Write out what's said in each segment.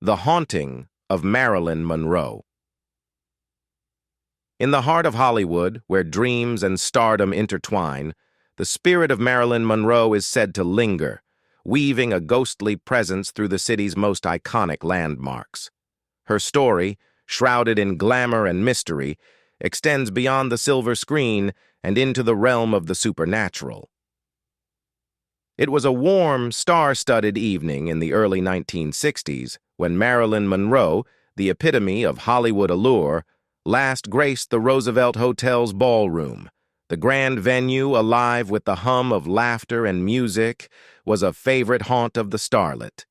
The Haunting of Marilyn Monroe. In the heart of Hollywood, where dreams and stardom intertwine, the spirit of Marilyn Monroe is said to linger, weaving a ghostly presence through the city's most iconic landmarks. Her story, shrouded in glamour and mystery, extends beyond the silver screen and into the realm of the supernatural. It was a warm, star-studded evening in the early 1960s when Marilyn Monroe, the epitome of Hollywood allure, last graced the Roosevelt Hotel's ballroom. The grand venue, alive with the hum of laughter and music, was a favorite haunt of the starlet.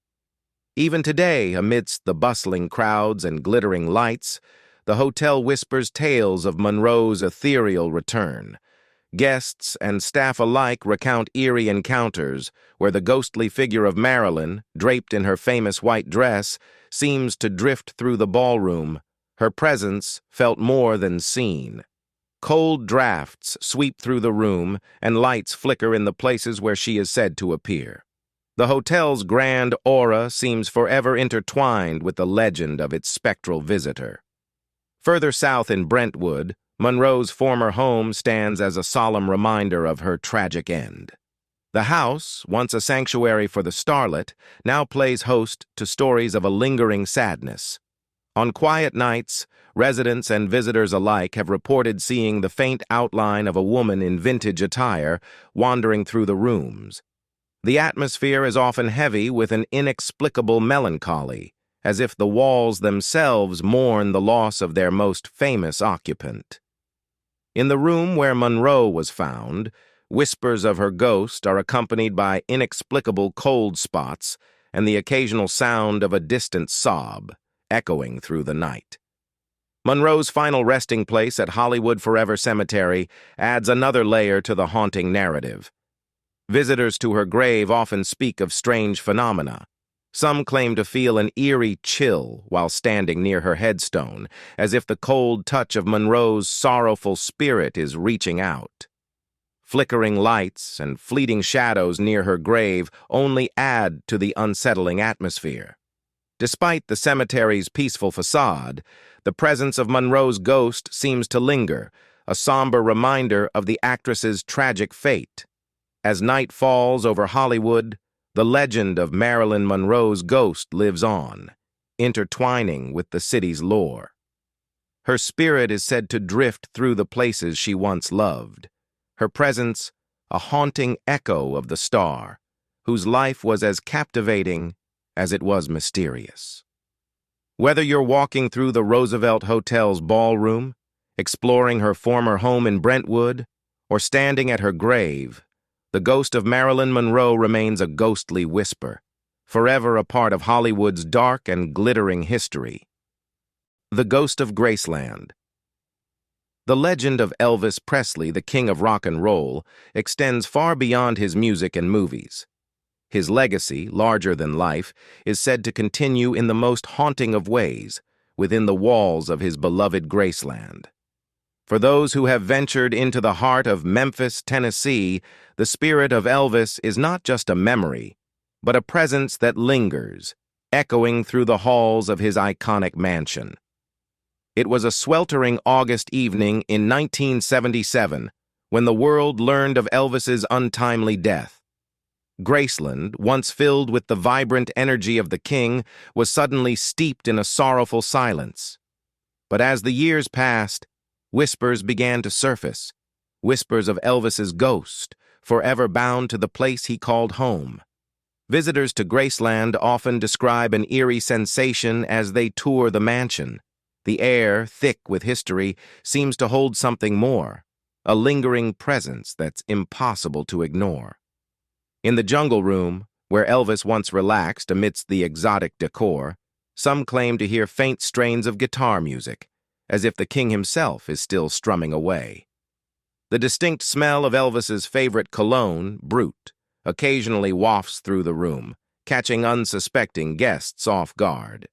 Even today, amidst the bustling crowds and glittering lights, the hotel whispers tales of Monroe's ethereal return. Guests and staff alike recount eerie encounters where the ghostly figure of Marilyn, draped in her famous white dress, seems to drift through the ballroom, her presence felt more than seen. Cold drafts sweep through the room, and lights flicker in the places where she is said to appear. The hotel's grand aura seems forever intertwined with the legend of its spectral visitor. Further south in Brentwood, Monroe's former home stands as a solemn reminder of her tragic end. The house, once a sanctuary for the starlet, now plays host to stories of a lingering sadness. On quiet nights, residents and visitors alike have reported seeing the faint outline of a woman in vintage attire wandering through the rooms. The atmosphere is often heavy with an inexplicable melancholy, as if the walls themselves mourn the loss of their most famous occupant. In the room where Monroe was found, whispers of her ghost are accompanied by inexplicable cold spots and the occasional sound of a distant sob, echoing through the night. Monroe's final resting place at Hollywood Forever Cemetery adds another layer to the haunting narrative. Visitors to her grave often speak of strange phenomena. Some claim to feel an eerie chill while standing near her headstone, as if the cold touch of Monroe's sorrowful spirit is reaching out. Flickering lights and fleeting shadows near her grave only add to the unsettling atmosphere. Despite the cemetery's peaceful facade, the presence of Monroe's ghost seems to linger, a somber reminder of the actress's tragic fate. As night falls over Hollywood, the legend of Marilyn Monroe's ghost lives on, intertwining with the city's lore. Her spirit is said to drift through the places she once loved, her presence a haunting echo of the star, whose life was as captivating as it was mysterious. Whether you're walking through the Roosevelt Hotel's ballroom, exploring her former home in Brentwood, or standing at her grave, the ghost of Marilyn Monroe remains a ghostly whisper, forever a part of Hollywood's dark and glittering history. The Ghost of Graceland. The legend of Elvis Presley, the king of rock and roll, extends far beyond his music and movies. His legacy, larger than life, is said to continue in the most haunting of ways, within the walls of his beloved Graceland. For those who have ventured into the heart of Memphis, Tennessee, the spirit of Elvis is not just a memory, but a presence that lingers, echoing through the halls of his iconic mansion. It was a sweltering August evening in 1977 when the world learned of Elvis's untimely death. Graceland, once filled with the vibrant energy of the king, was suddenly steeped in a sorrowful silence. But as the years passed, whispers began to surface, whispers of Elvis's ghost, forever bound to the place he called home. Visitors to Graceland often describe an eerie sensation as they tour the mansion. The air, thick with history, seems to hold something more, a lingering presence that's impossible to ignore. In the Jungle Room, where Elvis once relaxed amidst the exotic decor, some claim to hear faint strains of guitar music, as if the king himself is still strumming away. The distinct smell of Elvis's favorite cologne, Brut, occasionally wafts through the room, catching unsuspecting guests off guard.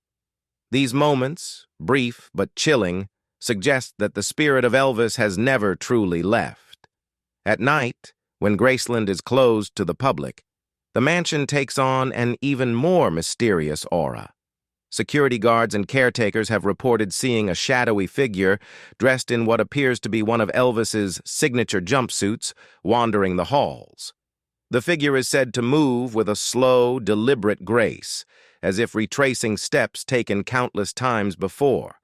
These moments, brief but chilling, suggest that the spirit of Elvis has never truly left. At night, when Graceland is closed to the public, the mansion takes on an even more mysterious aura. Security guards and caretakers have reported seeing a shadowy figure dressed in what appears to be one of Elvis's signature jumpsuits wandering the halls. The figure is said to move with a slow, deliberate grace, as if retracing steps taken countless times before.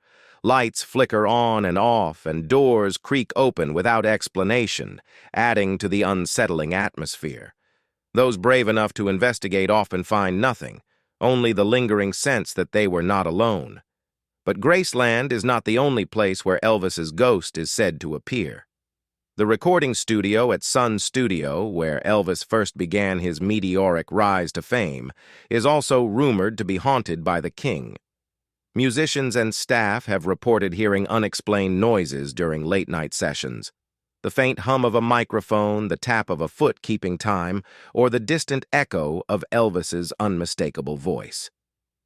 Lights flicker on and off, and doors creak open without explanation, adding to the unsettling atmosphere. Those brave enough to investigate often find nothing, only the lingering sense that they were not alone. But Graceland is not the only place where Elvis's ghost is said to appear. The recording studio at Sun Studio, where Elvis first began his meteoric rise to fame, is also rumored to be haunted by the king. Musicians and staff have reported hearing unexplained noises during late-night sessions. The faint hum of a microphone, the tap of a foot keeping time, or the distant echo of Elvis's unmistakable voice.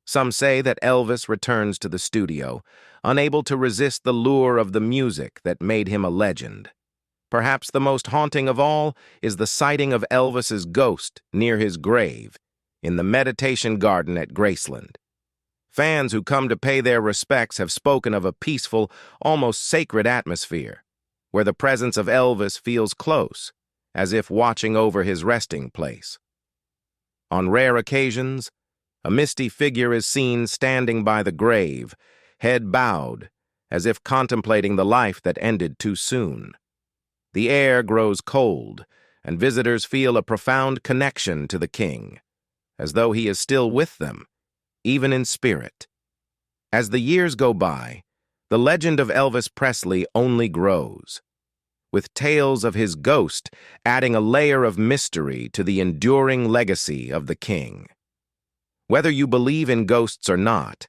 Some say that Elvis returns to the studio, unable to resist the lure of the music that made him a legend. Perhaps the most haunting of all is the sighting of Elvis's ghost near his grave in the meditation garden at Graceland. Fans who come to pay their respects have spoken of a peaceful, almost sacred atmosphere, where the presence of Elvis feels close, as if watching over his resting place. On rare occasions, a misty figure is seen standing by the grave, head bowed, as if contemplating the life that ended too soon. The air grows cold, and visitors feel a profound connection to the king, as though he is still with them, even in spirit. As the years go by, the legend of Elvis Presley only grows, with tales of his ghost adding a layer of mystery to the enduring legacy of the king. Whether you believe in ghosts or not,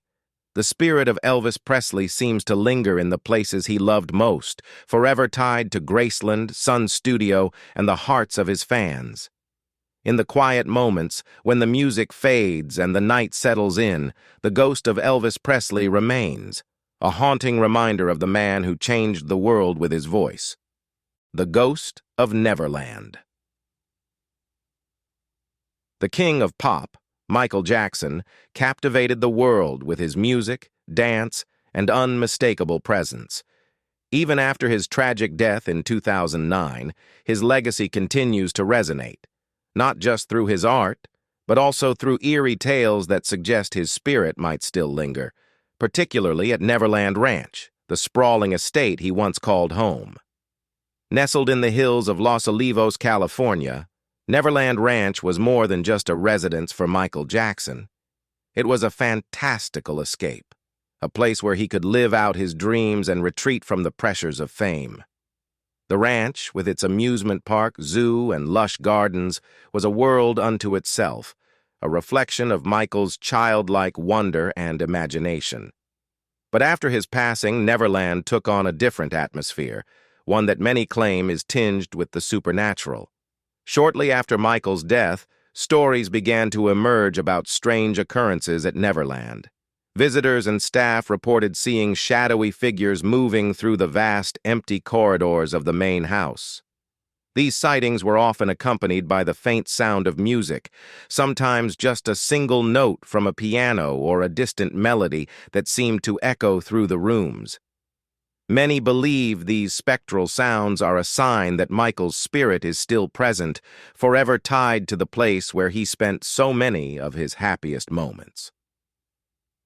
the spirit of Elvis Presley seems to linger in the places he loved most, forever tied to Graceland, Sun Studio, and the hearts of his fans. In the quiet moments, when the music fades and the night settles in, the ghost of Elvis Presley remains, a haunting reminder of the man who changed the world with his voice. The Ghost of Neverland. The king of pop, Michael Jackson, captivated the world with his music, dance, and unmistakable presence. Even after his tragic death in 2009, his legacy continues to resonate, not just through his art, but also through eerie tales that suggest his spirit might still linger, particularly at Neverland Ranch, the sprawling estate he once called home. Nestled in the hills of Los Olivos, California, Neverland Ranch was more than just a residence for Michael Jackson. It was a fantastical escape, a place where he could live out his dreams and retreat from the pressures of fame. The ranch, with its amusement park, zoo, and lush gardens, was a world unto itself, a reflection of Michael's childlike wonder and imagination. But after his passing, Neverland took on a different atmosphere, one that many claim is tinged with the supernatural. Shortly after Michael's death, stories began to emerge about strange occurrences at Neverland. Visitors and staff reported seeing shadowy figures moving through the vast, empty corridors of the main house. These sightings were often accompanied by the faint sound of music, sometimes just a single note from a piano or a distant melody that seemed to echo through the rooms. Many believe these spectral sounds are a sign that Michael's spirit is still present, forever tied to the place where he spent so many of his happiest moments.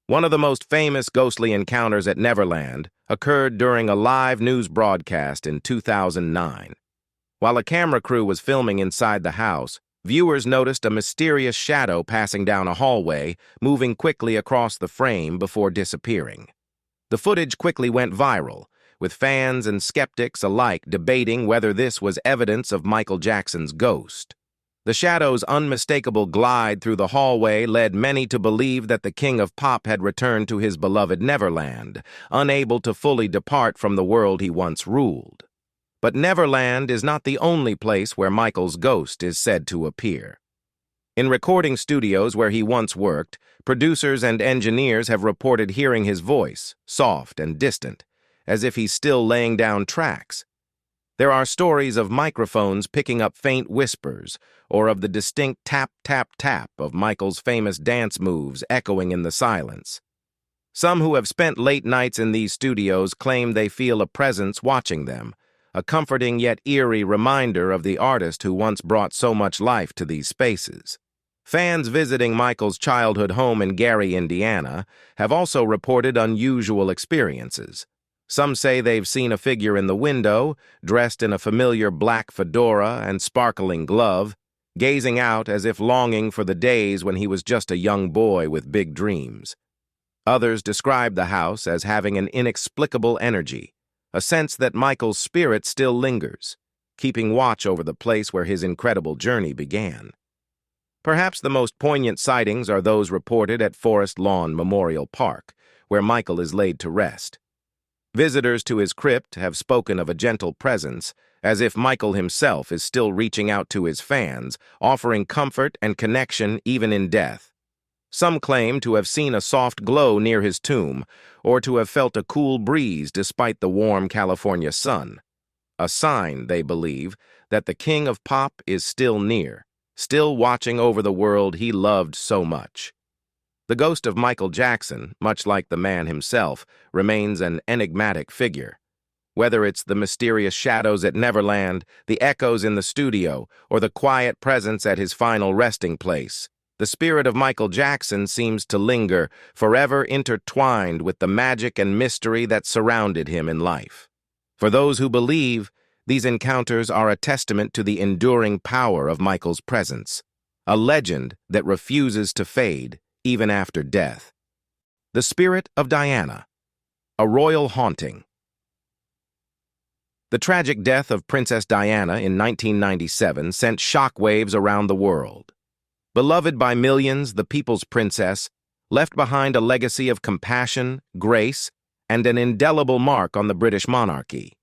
One of the most famous ghostly encounters at Neverland occurred during a live news broadcast in 2009. While a camera crew was filming inside the house, viewers noticed a mysterious shadow passing down a hallway, moving quickly across the frame before disappearing. The footage quickly went viral, with fans and skeptics alike debating whether this was evidence of Michael Jackson's ghost. The shadow's unmistakable glide through the hallway led many to believe that the king of pop had returned to his beloved Neverland, unable to fully depart from the world he once ruled. But Neverland is not the only place where Michael's ghost is said to appear. In recording studios where he once worked, producers and engineers have reported hearing his voice, soft and distant, as if he's still laying down tracks. There are stories of microphones picking up faint whispers, or of the distinct tap-tap-tap of Michael's famous dance moves echoing in the silence. Some who have spent late nights in these studios claim they feel a presence watching them, a comforting yet eerie reminder of the artist who once brought so much life to these spaces. Fans visiting Michael's childhood home in Gary, Indiana, have also reported unusual experiences. Some say they've seen a figure in the window, dressed in a familiar black fedora and sparkling glove, gazing out as if longing for the days when he was just a young boy with big dreams. Others describe the house as having an inexplicable energy, a sense that Michael's spirit still lingers, keeping watch over the place where his incredible journey began. Perhaps the most poignant sightings are those reported at Forest Lawn Memorial Park, where Michael is laid to rest. Visitors to his crypt have spoken of a gentle presence, as if Michael himself is still reaching out to his fans, offering comfort and connection even in death. Some claim to have seen a soft glow near his tomb, or to have felt a cool breeze despite the warm California sun. A sign, they believe, that the king of pop is still near, still watching over the world he loved so much. The ghost of Michael Jackson, much like the man himself, remains an enigmatic figure. Whether it's the mysterious shadows at Neverland, the echoes in the studio, or the quiet presence at his final resting place, the spirit of Michael Jackson seems to linger, forever intertwined with the magic and mystery that surrounded him in life. For those who believe, these encounters are a testament to the enduring power of Michael's presence, a legend that refuses to fade, even after death. The Spirit of Diana, a royal haunting. The tragic death of Princess Diana in 1997 sent shockwaves around the world. Beloved by millions, the People's Princess left behind a legacy of compassion, grace, and an indelible mark on the British monarchy.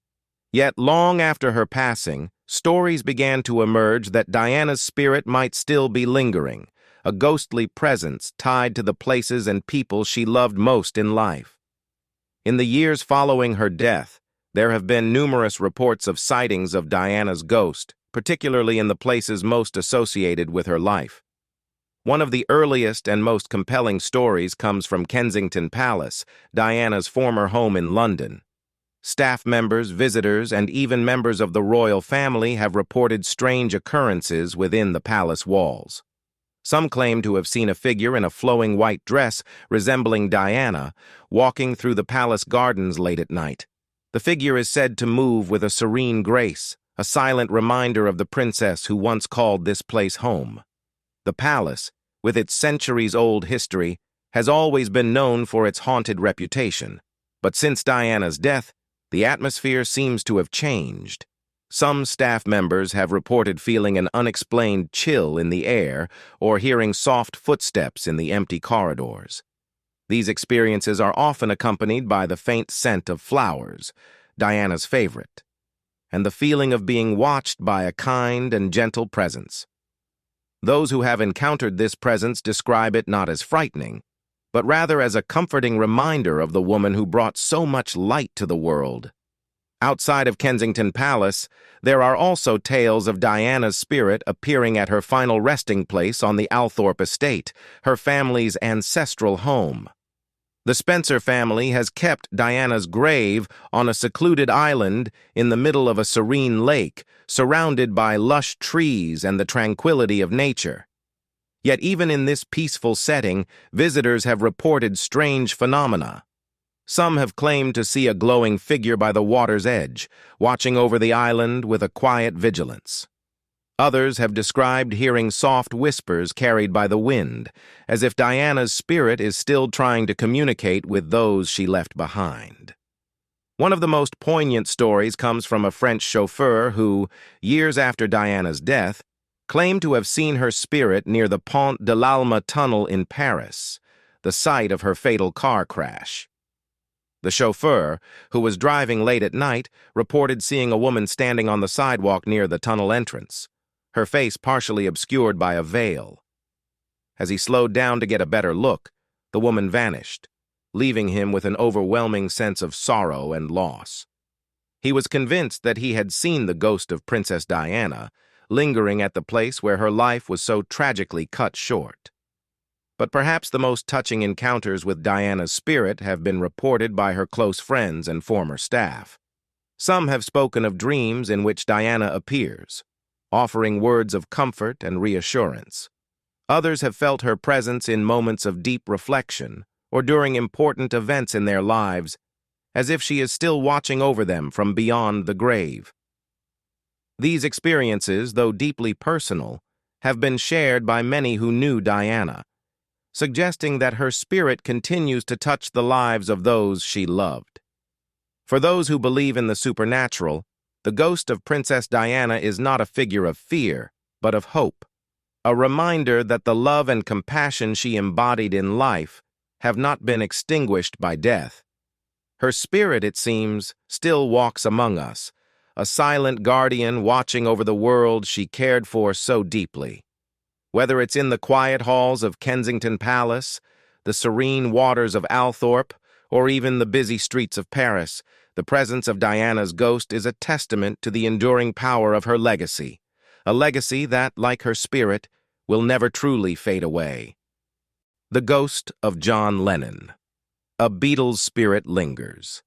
Yet long after her passing, stories began to emerge that Diana's spirit might still be lingering, a ghostly presence tied to the places and people she loved most in life. In the years following her death, there have been numerous reports of sightings of Diana's ghost, particularly in the places most associated with her life. One of the earliest and most compelling stories comes from Kensington Palace, Diana's former home in London. Staff members, visitors, and even members of the royal family have reported strange occurrences within the palace walls. Some claim to have seen a figure in a flowing white dress resembling Diana walking through the palace gardens late at night. The figure is said to move with a serene grace, a silent reminder of the princess who once called this place home. The palace, with its centuries-old history, has always been known for its haunted reputation. But since Diana's death, the atmosphere seems to have changed. Some staff members have reported feeling an unexplained chill in the air or hearing soft footsteps in the empty corridors. These experiences are often accompanied by the faint scent of flowers, Diana's favorite, and the feeling of being watched by a kind and gentle presence. Those who have encountered this presence describe it not as frightening, but rather as a comforting reminder of the woman who brought so much light to the world. Outside of Kensington Palace, there are also tales of Diana's spirit appearing at her final resting place on the Althorpe estate, her family's ancestral home. The Spencer family has kept Diana's grave on a secluded island in the middle of a serene lake, surrounded by lush trees and the tranquility of nature. Yet even in this peaceful setting, visitors have reported strange phenomena. Some have claimed to see a glowing figure by the water's edge, watching over the island with a quiet vigilance. Others have described hearing soft whispers carried by the wind, as if Diana's spirit is still trying to communicate with those she left behind. One of the most poignant stories comes from a French chauffeur who, years after Diana's death, claimed to have seen her spirit near the Pont de l'Alma tunnel in Paris, the site of her fatal car crash. The chauffeur, who was driving late at night, reported seeing a woman standing on the sidewalk near the tunnel entrance, her face partially obscured by a veil. As he slowed down to get a better look, the woman vanished, leaving him with an overwhelming sense of sorrow and loss. He was convinced that he had seen the ghost of Princess Diana, lingering at the place where her life was so tragically cut short. But perhaps the most touching encounters with Diana's spirit have been reported by her close friends and former staff. Some have spoken of dreams in which Diana appears, offering words of comfort and reassurance. Others have felt her presence in moments of deep reflection or during important events in their lives, as if she is still watching over them from beyond the grave. These experiences, though deeply personal, have been shared by many who knew Diana, suggesting that her spirit continues to touch the lives of those she loved. For those who believe in the supernatural, the ghost of Princess Diana is not a figure of fear, but of hope, a reminder that the love and compassion she embodied in life have not been extinguished by death. Her spirit, it seems, still walks among us, a silent guardian watching over the world she cared for so deeply. Whether it's in the quiet halls of Kensington Palace, the serene waters of Althorpe, or even the busy streets of Paris, the presence of Diana's ghost is a testament to the enduring power of her legacy, a legacy that, like her spirit, will never truly fade away. The ghost of John Lennon. A Beatles spirit lingers.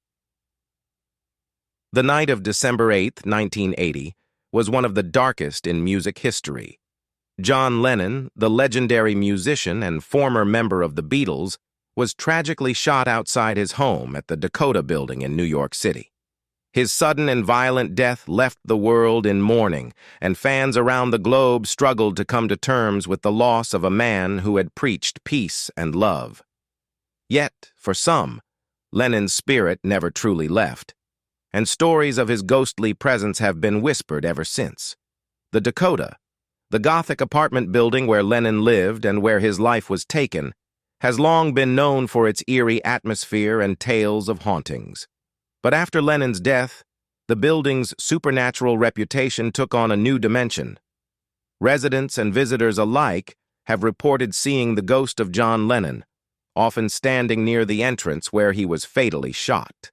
The night of December 8, 1980, was one of the darkest in music history. John Lennon, the legendary musician and former member of the Beatles, was tragically shot outside his home at the Dakota Building in New York City. His sudden and violent death left the world in mourning, and fans around the globe struggled to come to terms with the loss of a man who had preached peace and love. Yet, for some, Lennon's spirit never truly left, and stories of his ghostly presence have been whispered ever since. The Dakota, the Gothic apartment building where Lennon lived and where his life was taken, has long been known for its eerie atmosphere and tales of hauntings. But after Lennon's death, the building's supernatural reputation took on a new dimension. Residents and visitors alike have reported seeing the ghost of John Lennon, often standing near the entrance where he was fatally shot.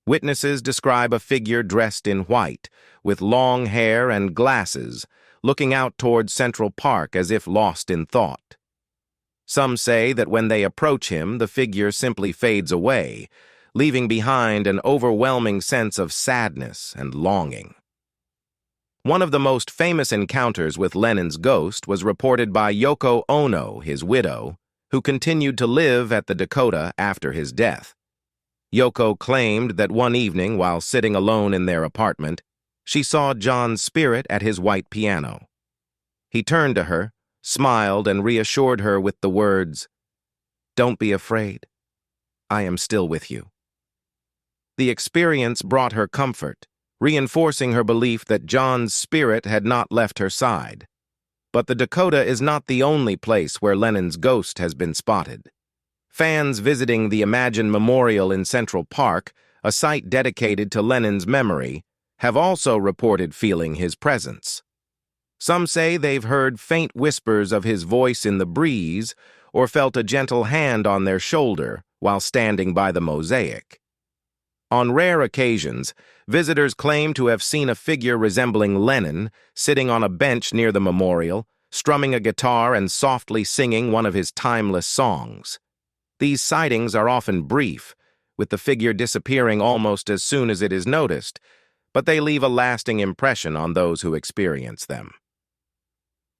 Witnesses describe a figure dressed in white, with long hair and glasses, looking out toward Central Park as if lost in thought. Some say that when they approach him, the figure simply fades away, leaving behind an overwhelming sense of sadness and longing. One of the most famous encounters with Lennon's ghost was reported by Yoko Ono, his widow, who continued to live at the Dakota after his death. Yoko claimed that one evening, while sitting alone in their apartment, she saw John's spirit at his white piano. He turned to her, smiled, and reassured her with the words, "Don't be afraid. I am still with you." The experience brought her comfort, reinforcing her belief that John's spirit had not left her side. But the Dakota is not the only place where Lennon's ghost has been spotted. Fans visiting the Imagine Memorial in Central Park, a site dedicated to Lennon's memory, have also reported feeling his presence. Some say they've heard faint whispers of his voice in the breeze or felt a gentle hand on their shoulder while standing by the mosaic. On rare occasions, visitors claim to have seen a figure resembling Lennon sitting on a bench near the memorial, strumming a guitar and softly singing one of his timeless songs. These sightings are often brief, with the figure disappearing almost as soon as it is noticed, but they leave a lasting impression on those who experience them.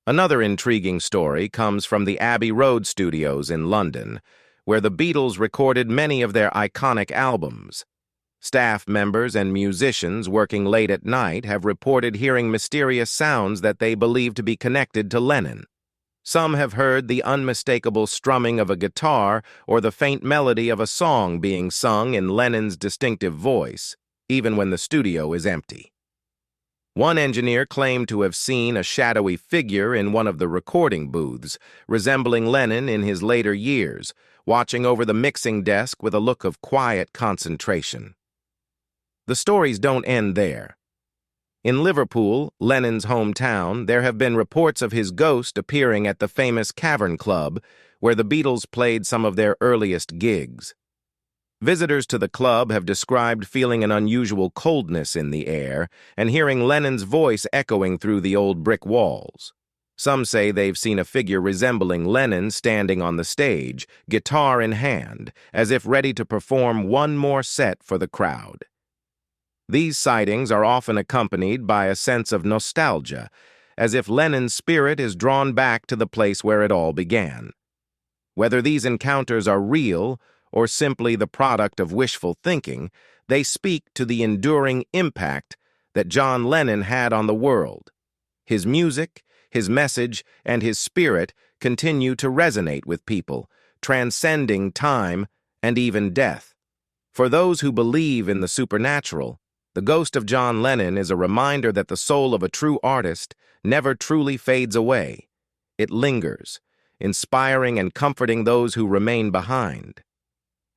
Another intriguing story comes from the Abbey Road studios in London, where the Beatles recorded many of their iconic albums. Staff members and musicians working late at night have reported hearing mysterious sounds that they believe to be connected to Lennon. Some have heard the unmistakable strumming of a guitar or the faint melody of a song being sung in Lennon's distinctive voice, even when the studio is empty. One engineer claimed to have seen a shadowy figure in one of the recording booths, resembling Lennon in his later years, watching over the mixing desk with a look of quiet concentration. The stories don't end there. In Liverpool, Lennon's hometown, there have been reports of his ghost appearing at the famous Cavern Club, where the Beatles played some of their earliest gigs. Visitors to the club have described feeling an unusual coldness in the air and hearing Lennon's voice echoing through the old brick walls. Some say they've seen a figure resembling Lennon standing on the stage, guitar in hand, as if ready to perform one more set for the crowd. These sightings are often accompanied by a sense of nostalgia, as if Lennon's spirit is drawn back to the place where it all began. Whether these encounters are real or simply the product of wishful thinking, they speak to the enduring impact that John Lennon had on the world. His music, his message, and his spirit continue to resonate with people, transcending time and even death. For those who believe in the supernatural, the ghost of John Lennon is a reminder that the soul of a true artist never truly fades away. It lingers, inspiring and comforting those who remain behind.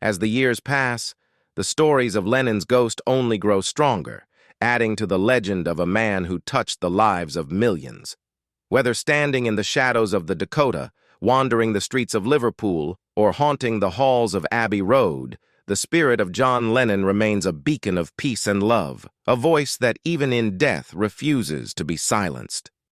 As the years pass, the stories of Lennon's ghost only grow stronger, adding to the legend of a man who touched the lives of millions. Whether standing in the shadows of the Dakota, wandering the streets of Liverpool, or haunting the halls of Abbey Road, the spirit of John Lennon remains a beacon of peace and love, a voice that even in death refuses to be silenced.